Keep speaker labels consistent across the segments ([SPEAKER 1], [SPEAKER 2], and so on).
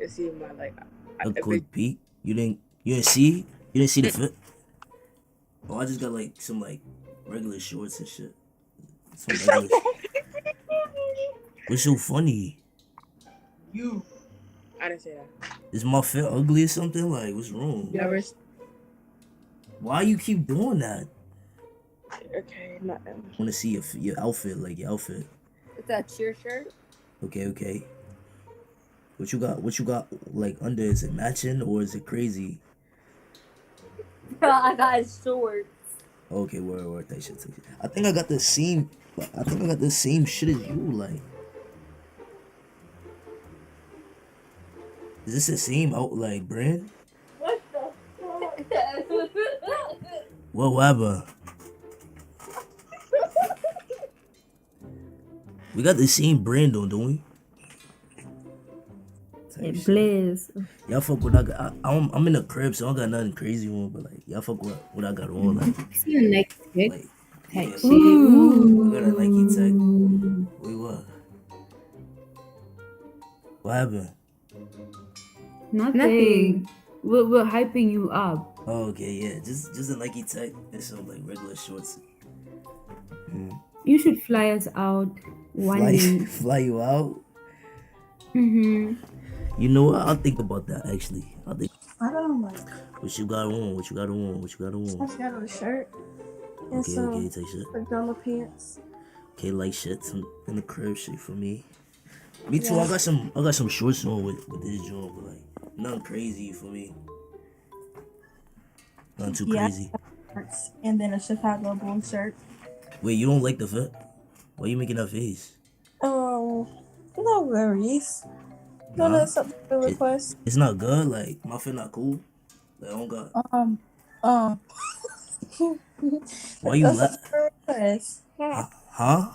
[SPEAKER 1] see my like.
[SPEAKER 2] A quick peek. You didn't see? You didn't see the fit? Oh, I just got like some like regular shorts and shit. Some regular. What's so funny?
[SPEAKER 1] You. I didn't say that.
[SPEAKER 2] Is my fit ugly or something? Like, what's wrong?
[SPEAKER 1] Never.
[SPEAKER 2] Why you keep doing that?
[SPEAKER 1] Okay, nothing.
[SPEAKER 2] I want to see your outfit, like your outfit.
[SPEAKER 3] It's that cheer shirt.
[SPEAKER 2] Okay. What you got like under? Is it matching or is it crazy?
[SPEAKER 3] I got shorts.
[SPEAKER 2] Okay, word. That shit. I think I got the same. I think I got the same shit as you. Like, is this the same like brand?
[SPEAKER 3] What the fuck?
[SPEAKER 2] What happened? We got the same brand though, don't we?
[SPEAKER 4] It blaze.
[SPEAKER 2] Y'all fuck what I got. I'm in the crib, so I don't got nothing crazy on, but like y'all fuck what I got on. Like,
[SPEAKER 4] See the next pick.
[SPEAKER 2] like
[SPEAKER 4] Type
[SPEAKER 2] yeah,
[SPEAKER 4] shit.
[SPEAKER 2] I got a Nike tech. Wait, what? What happened?
[SPEAKER 4] Nothing. We're hyping you up.
[SPEAKER 2] Oh, okay, yeah, just a Nike tech and some like regular shorts.
[SPEAKER 4] You should fly us out one day.
[SPEAKER 2] Fly you out.
[SPEAKER 4] Mm-hmm.
[SPEAKER 2] You know what? I'll think about that actually.
[SPEAKER 5] I don't like.
[SPEAKER 2] What you got on?
[SPEAKER 5] I just got on a shirt and
[SPEAKER 2] Okay,
[SPEAKER 5] some
[SPEAKER 2] take shit.
[SPEAKER 5] pajama pants.
[SPEAKER 2] Okay, like shit, some in the crib shit for me. Me too. Yeah. I got some shorts on with this joint, but like nothing crazy for me. Nothing too crazy.
[SPEAKER 5] And then a Chicago Bulls shirt.
[SPEAKER 2] Wait, you don't like the fit? Why you making that face?
[SPEAKER 5] No worries. No, that's something to request.
[SPEAKER 2] It's not good. Like my fit not cool. Like I don't got. Why you laughing? Huh?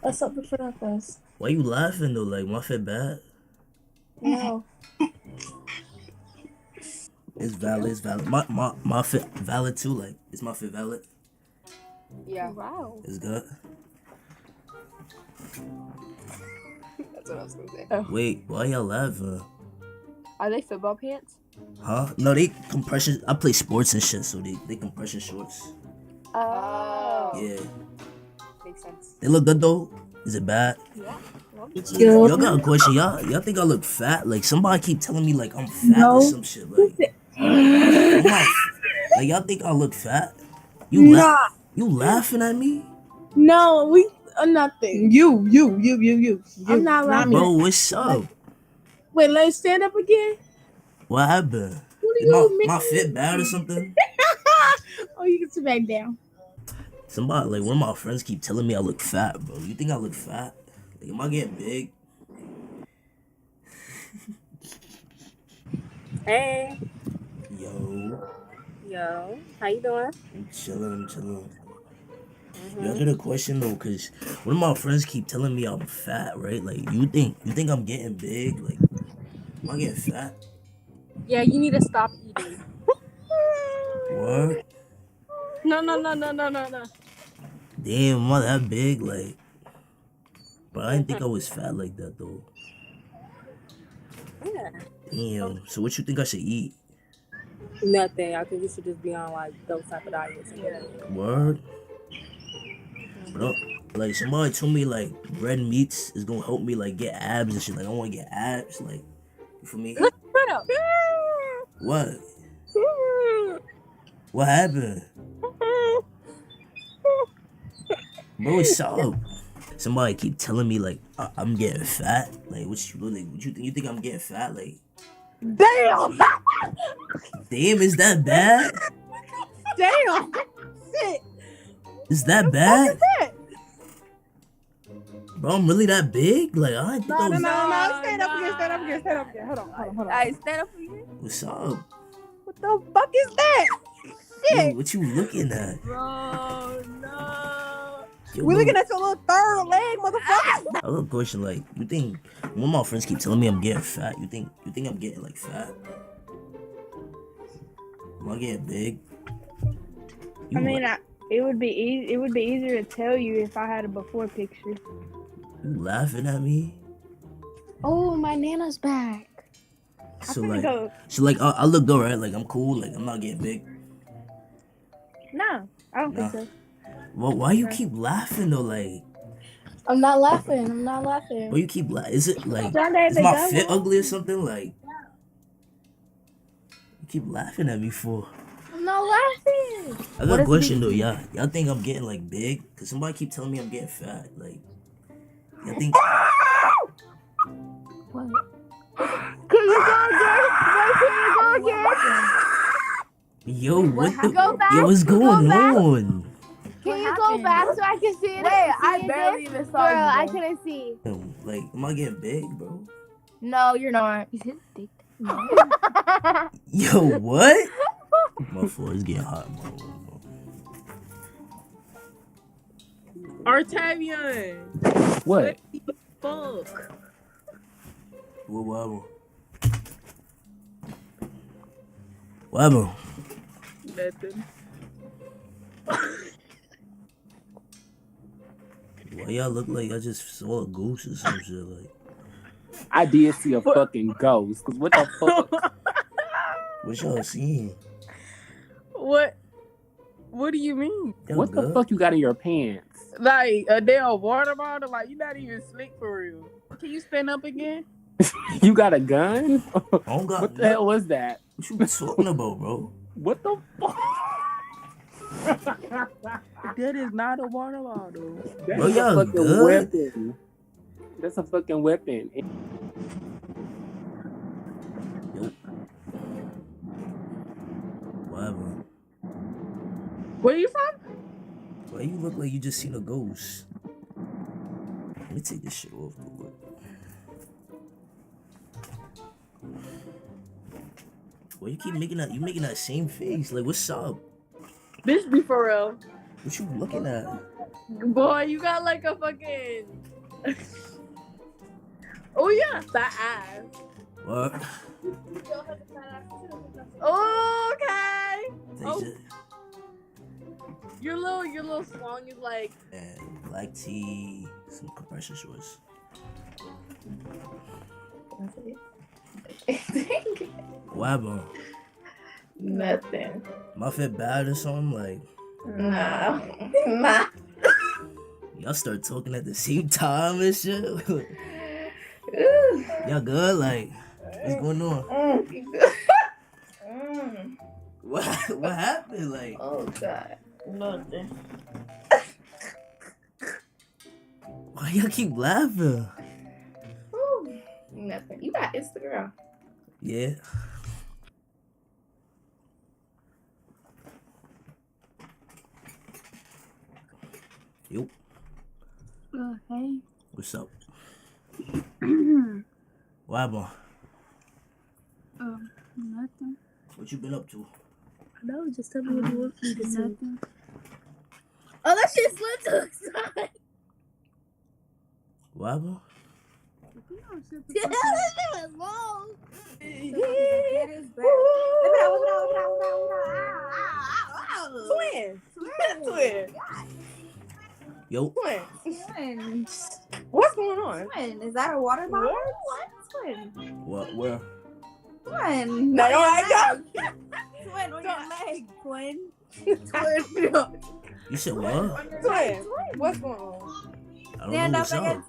[SPEAKER 5] That's something for request.
[SPEAKER 2] Why you laughing though? Like my fit bad?
[SPEAKER 5] No.
[SPEAKER 2] It's valid. My fit valid too. Like is my fit valid?
[SPEAKER 3] Yeah.
[SPEAKER 5] Wow.
[SPEAKER 2] It's good.
[SPEAKER 3] That's what I was gonna say.
[SPEAKER 2] Wait, why y'all laughing?
[SPEAKER 3] Are they football pants?
[SPEAKER 2] Huh? No, they compression. I play sports and shit, so they compression shorts.
[SPEAKER 3] Oh.
[SPEAKER 2] Yeah.
[SPEAKER 3] Makes sense.
[SPEAKER 2] They look good though. Is it bad?
[SPEAKER 3] Yeah.
[SPEAKER 2] Y'all got a question. Y'all think I look fat? Like somebody keep telling me like I'm fat or some shit. Like, like y'all think I look fat? You laughing at me?
[SPEAKER 5] No, we nothing. You. I'm not laughing.
[SPEAKER 2] Bro, what's up?
[SPEAKER 5] Wait, let's stand up again.
[SPEAKER 2] What happened?
[SPEAKER 5] What do you mean?
[SPEAKER 2] My fit bad or something?
[SPEAKER 5] Oh, you can sit back down.
[SPEAKER 2] Somebody, like, one of my friends keep telling me I look fat, bro. You think I look fat? Like, am I getting big?
[SPEAKER 3] Hey.
[SPEAKER 2] Yo.
[SPEAKER 3] How you doing?
[SPEAKER 2] I'm chilling. Y'all get a question though, cause one of my friends keep telling me I'm fat, right? Like, you think I'm getting big? Like, am I getting fat?
[SPEAKER 3] Yeah, you need to stop eating.
[SPEAKER 2] What?
[SPEAKER 3] No.
[SPEAKER 2] Damn, am I that big? Like, but I didn't think I was fat like that though.
[SPEAKER 3] Yeah.
[SPEAKER 2] Damn. So what you think I should eat?
[SPEAKER 3] Nothing. I think you should just be on like those type of diets. Yeah.
[SPEAKER 2] Word. But like somebody told me like red meats is gonna help me like get abs and shit. Like I want to get abs. Like, you feel me?
[SPEAKER 3] Shut up.
[SPEAKER 2] What? What happened? Bro, what's up? Somebody keep telling me like I'm getting fat. Like what you think? You think I'm getting fat? Like
[SPEAKER 5] Damn,
[SPEAKER 2] is that bad?
[SPEAKER 5] damn, shit.
[SPEAKER 2] Is that bad? Bro, I'm really that big? Like I didn't think I was.
[SPEAKER 5] No. Stand up again. Hold on.
[SPEAKER 3] Alright, stand up again.
[SPEAKER 2] What's up?
[SPEAKER 5] What the fuck is that? Shit.
[SPEAKER 2] Yo, what you looking at?
[SPEAKER 3] Bro, no.
[SPEAKER 2] Yo,
[SPEAKER 5] We
[SPEAKER 2] bro,
[SPEAKER 5] looking at your little third leg, motherfucker.
[SPEAKER 2] I got a question. Like, you think one of my friends keep telling me I'm getting fat? You think I'm getting like fat? Am I getting big?
[SPEAKER 6] I mean, it would be easier to tell you if I had a before picture.
[SPEAKER 2] You laughing at me?
[SPEAKER 6] Oh, my Nana's back.
[SPEAKER 2] So
[SPEAKER 6] finna
[SPEAKER 2] like,
[SPEAKER 6] go.
[SPEAKER 2] I look good, right? Like I'm cool. Like I'm not getting big.
[SPEAKER 6] No, I don't think
[SPEAKER 2] Nah.
[SPEAKER 6] so.
[SPEAKER 2] Well, why you keep laughing though? Like,
[SPEAKER 3] I'm not laughing. I'm not laughing.
[SPEAKER 2] why you keep laughing? Is it like,
[SPEAKER 6] Sunday
[SPEAKER 2] is
[SPEAKER 6] they
[SPEAKER 2] my
[SPEAKER 6] go,
[SPEAKER 2] fit
[SPEAKER 6] bro.
[SPEAKER 2] ugly or something? Like, you keep laughing at me for.
[SPEAKER 3] I'm not laughing.
[SPEAKER 2] I got a question though, y'all think I'm getting like big? Cause somebody keep telling me I'm getting fat. Like, y'all think?
[SPEAKER 3] What?
[SPEAKER 6] Can you go again? Wait, can you go again?
[SPEAKER 2] Yo, what the?
[SPEAKER 6] Go back.
[SPEAKER 2] Yo, what's going
[SPEAKER 6] back.
[SPEAKER 2] on?
[SPEAKER 6] Can you go back so I can see it?
[SPEAKER 5] Wait, I
[SPEAKER 6] see
[SPEAKER 5] barely
[SPEAKER 6] again?
[SPEAKER 5] even saw
[SPEAKER 6] Bro,
[SPEAKER 5] you.
[SPEAKER 6] I
[SPEAKER 5] Bro.
[SPEAKER 6] couldn't see.
[SPEAKER 2] Like, am I getting big, bro?
[SPEAKER 5] No, you're not.
[SPEAKER 3] Is his dick?
[SPEAKER 2] Yo, what? My floor is getting hot, bro.
[SPEAKER 1] Artavian.
[SPEAKER 7] What?
[SPEAKER 1] Fuck.
[SPEAKER 2] What happened? What happened?
[SPEAKER 1] Nothing.
[SPEAKER 2] Why y'all look like I just saw a goose or some shit? Like,
[SPEAKER 7] I did see a fucking ghost. Cause what the fuck?
[SPEAKER 2] what y'all seeing?
[SPEAKER 1] What? What do you mean?
[SPEAKER 2] Y'all
[SPEAKER 7] What the
[SPEAKER 2] good?
[SPEAKER 7] fuck you got in your pants?
[SPEAKER 1] Like a damn water bottle? Like you're not even slick for real. Can you stand up again?
[SPEAKER 7] You got a gun?
[SPEAKER 2] I don't got
[SPEAKER 7] What the hell was that?
[SPEAKER 2] What you talking about, bro?
[SPEAKER 7] What the fuck?
[SPEAKER 1] That is not a water bottle.
[SPEAKER 7] That's
[SPEAKER 2] Bro,
[SPEAKER 7] a
[SPEAKER 2] y'all
[SPEAKER 7] fucking
[SPEAKER 2] good?
[SPEAKER 7] weapon. That's a fucking weapon.
[SPEAKER 2] Yo. Whatever.
[SPEAKER 1] Where you from?
[SPEAKER 2] Why you look like you just seen a ghost? Let me take this shit off real quick. Why you keep making that? You making that same face? Like, what's up?
[SPEAKER 1] This be for real.
[SPEAKER 2] What you looking at?
[SPEAKER 1] Boy, you got like a fucking. Oh yeah, fat ass.
[SPEAKER 2] What?
[SPEAKER 1] Okay. Oh.
[SPEAKER 2] Tasia.
[SPEAKER 1] Your little song is like.
[SPEAKER 2] And black tea, some compression shorts. What happened?
[SPEAKER 5] Nothing.
[SPEAKER 2] My fit bad or something? Like,
[SPEAKER 5] Nah. Nah.
[SPEAKER 2] y'all start talking at the same time and shit. Y'all good? Like, what's going on? What happened? Like,
[SPEAKER 5] Oh God. Nothing.
[SPEAKER 2] why y'all keep laughing?
[SPEAKER 5] Nothing. You got Instagram.
[SPEAKER 2] Yeah. Yo,
[SPEAKER 3] Hey.
[SPEAKER 2] what's up? What happened?
[SPEAKER 3] Nothing.
[SPEAKER 2] What you been up to?
[SPEAKER 3] No, just tell me what you want me to say. Nothing.
[SPEAKER 5] Oh, that shit slipped to the side.
[SPEAKER 2] What happened?
[SPEAKER 5] Yeah, that shit was long. Twin.
[SPEAKER 2] Yo,
[SPEAKER 5] Twin. What's going on?
[SPEAKER 3] Twin, is that a water bottle?
[SPEAKER 5] What? Twin.
[SPEAKER 2] what? Where?
[SPEAKER 3] Twin.
[SPEAKER 5] No, don't act up.
[SPEAKER 3] Twin on your leg, twin.
[SPEAKER 5] Twin.
[SPEAKER 2] You said what?
[SPEAKER 5] Twin. What's going on?
[SPEAKER 2] I don't know what's up.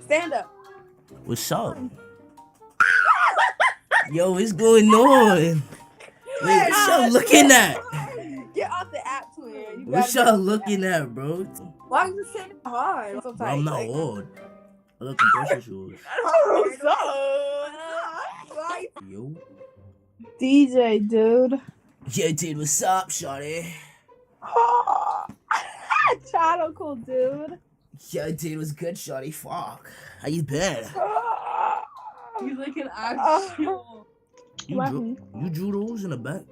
[SPEAKER 5] Stand up.
[SPEAKER 2] What's up? Yo, what's going on? Wait, what y'all looking at?
[SPEAKER 5] Get off the app, twin. You
[SPEAKER 2] What
[SPEAKER 5] gotta
[SPEAKER 2] y'all looking at, bro?
[SPEAKER 3] Why are you sitting hard?
[SPEAKER 5] So
[SPEAKER 2] Bro, I'm not
[SPEAKER 5] like,
[SPEAKER 2] old. I got compression shoes. Yo.
[SPEAKER 6] DJ, dude.
[SPEAKER 2] Yeah, dude, what's up, shawty?
[SPEAKER 6] Chado cool, dude.
[SPEAKER 2] Yeah, dude, what's good, shawty? Fuck. How you been?
[SPEAKER 5] You looking actual.
[SPEAKER 2] You drew those in the back?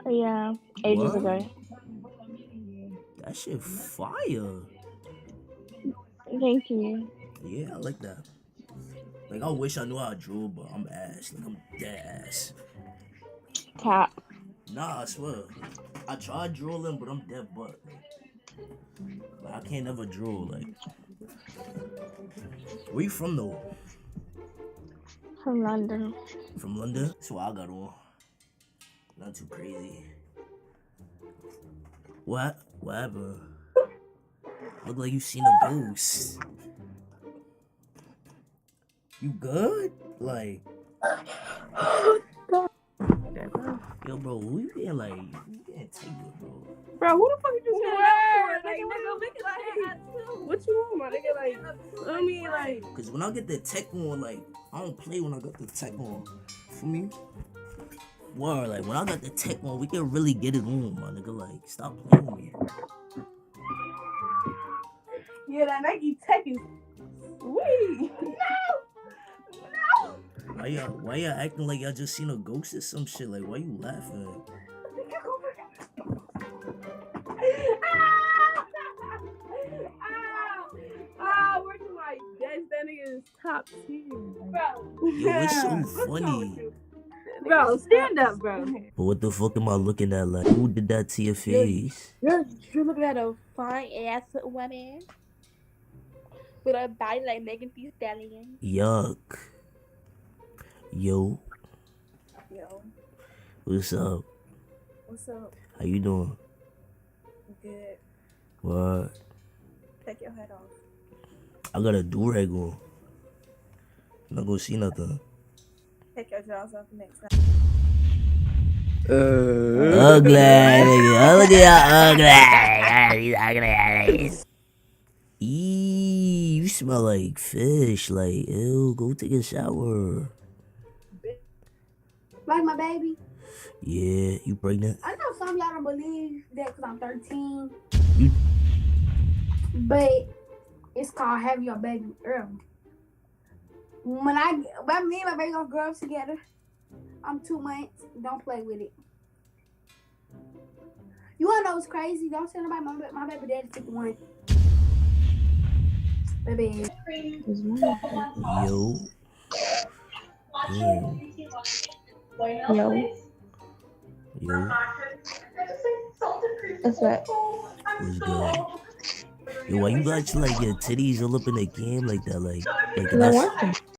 [SPEAKER 6] Yeah, ages
[SPEAKER 2] What?
[SPEAKER 6] ago.
[SPEAKER 2] That shit fire.
[SPEAKER 6] Thank you.
[SPEAKER 2] Yeah, I like that. Like, I wish I knew how to draw, but I'm ass. Like, I'm dead ass.
[SPEAKER 6] Cap.
[SPEAKER 2] Nah, I swear. I tried drawing, but I'm dead butt. Like, I can't ever draw. Like, where you from, though?
[SPEAKER 6] From London.
[SPEAKER 2] From London? That's what I got on. Not too crazy. What happened? Look like you seen a ghost. You good? Like, yo, bro, who you getting like? You getting tight with, bro?
[SPEAKER 1] Bro, who the fuck you just
[SPEAKER 3] Word,
[SPEAKER 1] like,
[SPEAKER 3] nigga, make it like
[SPEAKER 1] what you want, my nigga? Like, I mean, like,
[SPEAKER 2] Cause when I get the tech on, like, I don't play when I got the tech on. For me, word, like when I got the tech on, we can really get it on, my nigga. Like, stop playing with me.
[SPEAKER 1] yeah, that Nike Tech is sweet.
[SPEAKER 2] Why y'all acting like y'all just seen a ghost or some shit? Like, why you laughing?
[SPEAKER 1] Where's my that nigga is top tier, bro.
[SPEAKER 2] Yo, it's so funny.
[SPEAKER 3] Bro, stand up, bro.
[SPEAKER 2] But what the fuck am I looking at? Like, who did that to your face?
[SPEAKER 8] You're looking at a fine ass woman with a body like Megan Thee Stallion.
[SPEAKER 2] Yuck. Yo,
[SPEAKER 8] Yo,
[SPEAKER 2] what's up?
[SPEAKER 8] what's up?
[SPEAKER 2] How you doing?
[SPEAKER 8] Good.
[SPEAKER 2] What?
[SPEAKER 8] Take your head off.
[SPEAKER 2] I got a do-rag on. I'm not gonna see nothing.
[SPEAKER 8] Take your jaws off next time.
[SPEAKER 2] Ugly, nigga. Look at y'all ugly. These ugly. Eee, you smell like fish. Like, ew, go take a shower.
[SPEAKER 9] Like my baby.
[SPEAKER 2] Yeah, you pregnant?
[SPEAKER 9] I know some of y'all don't believe that because I'm 13.
[SPEAKER 2] You-
[SPEAKER 9] But it's called having your baby early. When me and my baby gonna grow up together, I'm 2 months. Don't play with it. You wanna know what's crazy? Don't tell nobody my baby daddy 51. Baby.
[SPEAKER 2] Yo. Damn.
[SPEAKER 8] Yo,
[SPEAKER 2] Yo.
[SPEAKER 8] that's right.
[SPEAKER 2] What's good? Yo, why you got like your titties all up in the game like that? Like
[SPEAKER 8] I want them.